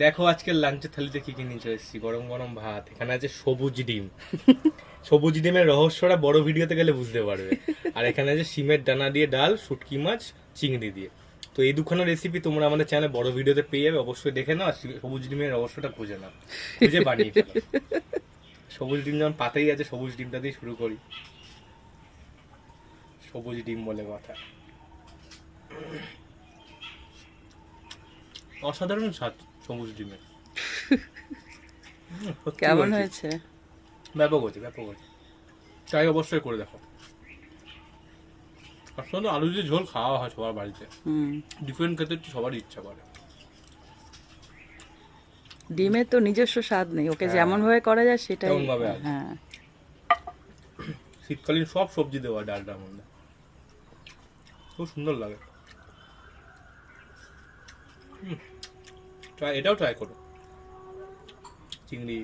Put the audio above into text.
দেখো আজকের লাঞ্চের থালিতে কি কি নিয়ে চলে এসেছি। গরম গরম ভাত, এখানে আছে সবুজ ডিম। সবুজ ডিমের রহস্যটা বড় ভিডিওতে গেলে বুঝতে পারবে। আর এখানে আছে শিমের দানা দিয়ে ডাল, শুটকি মাছ, চিংড়ি দিয়ে। তো এই দুখানা রেসিপি তোমরা আমাদের চ্যানেলে বড় ভিডিওতে পেয়ে যাবে, অবশ্যই দেখে নাও। আর সবুজ ডিমের রহস্যটা খুঁজে নাও, খুঁজে বানিয়ে ফেলো। সবুজ ডিম যখন পাতেই আছে, সবুজ ডিমটা দিয়ে শুরু করি। সবুজ ডিম বলে কথা। অসাধারণ স্বাদ সবুজ ডিমের। সত্যি কেমন বলছি। হয়েছে? ব্যাপক হচ্ছে, ব্যাপক হচ্ছে। ট্রাই অবশ্যই করে দেখো। আর সঙ্গে আলু দিয়ে ঝোল খাওয়া হয় সবার বাড়িতে। হুম, ডিফারেন্ট খেতে একটু সবারই ইচ্ছা করে। ডিমের তো নিজস্ব স্বাদ নেই, ওকে হ্যাঁ। যেমন ভাবে করা যায় সেটাই। তেমন ভাবে আছে। হ্যাঁ, শীতকালীন সব সবজি দেওয়া ডালটার মধ্যে, খুব সুন্দর লাগে। ট্রাই, এটাও ট্রাই করো। চিংড়ি